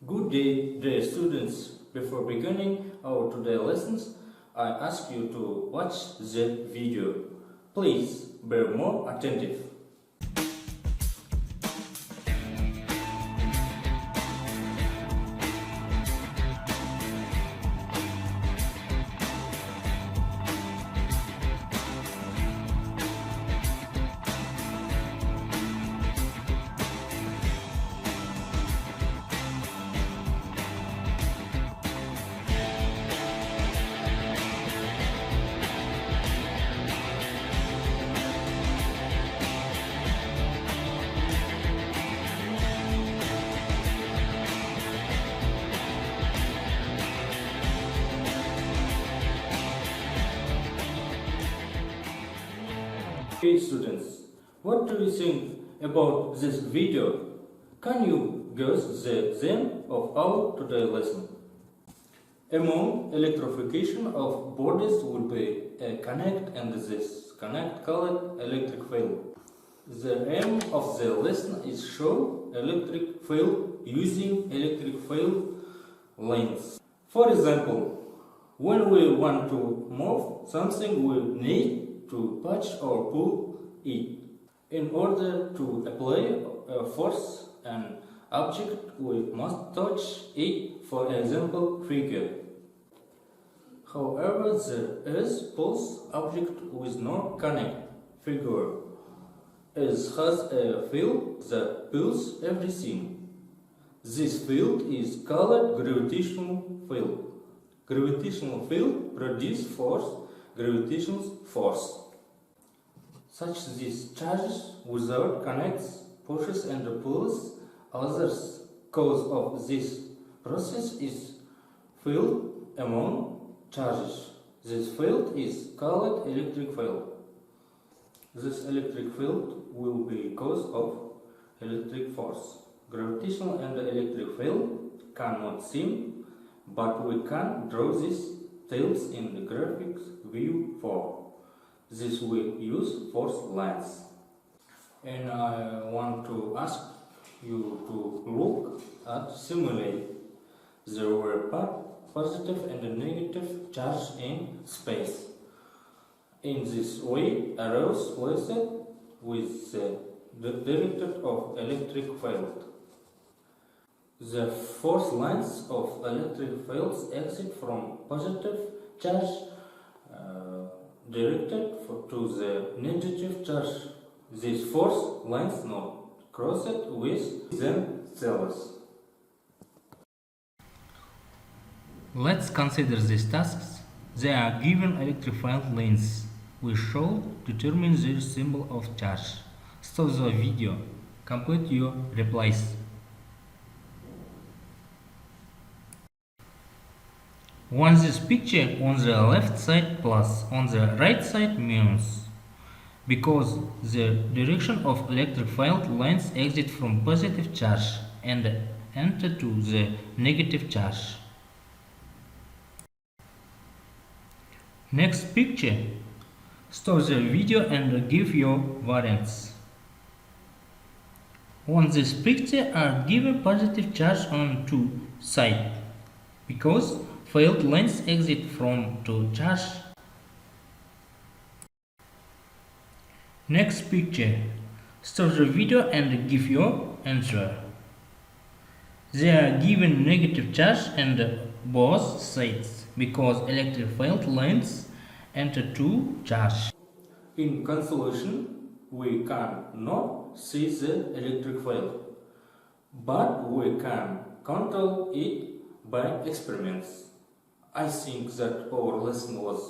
Good day, dear students. Before beginning our today's lessons, I ask you to watch the video. Please be more attentive. Okay students, what do you think about this video? Can you guess the theme of our today's lesson? Among electrification of bodies will be a connect, and this connect called electric field. The aim of the lesson is show electric field using electric field lines. For example, when we want to move something, we need to touch or pull it. In order to apply a force an object, we must touch it, for example, figure. However, there is pulse object with no connect, figure. It has a field that pulls everything. This field is called gravitational field. Gravitational field produces force, gravitational force. Such these charges without connects, pushes and pulls. Others cause of this process is field among charges. This field is called electric field. This electric field will be cause of electric force. Gravitational and electric field cannot seem, but we can draw these details in the graphics view form. This will use force lines. And I want to ask you to look at simulate. There were positive and negative charge in space. In this way, arrows listed with the direction of electric field. The force lines of electric fields exit from positive charge directed to the negative charge. These force lines not crossed with themselves. Let's consider these tasks. They are given electrified lines. We shall determine their symbol of charge. Stop the video. Complete your replies. On this picture, on the left side plus, on the right side minus, because the direction of electric field lines exit from positive charge and enter to the negative charge. Next picture. Stop the video and give your variants. On this picture are given positive charge on two sides, because field lines exit from two charge. Next picture. Stop the video and give your answer. They are given negative charge on both sides because electric field lines enter two charge. In conclusion, we cannot see the electric field, but we can control it by experiments. I think that our lesson was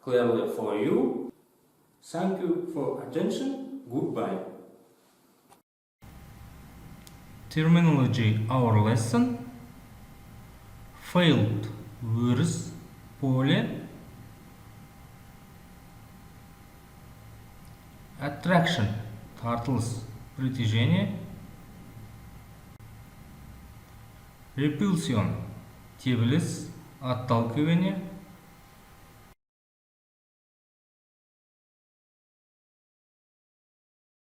clearly for you. Thank you for attention. Goodbye. Terminology our lesson. Field өріс, поле. Attraction тартылыс, притяжение. Repulsion тебіліс, отталкивание.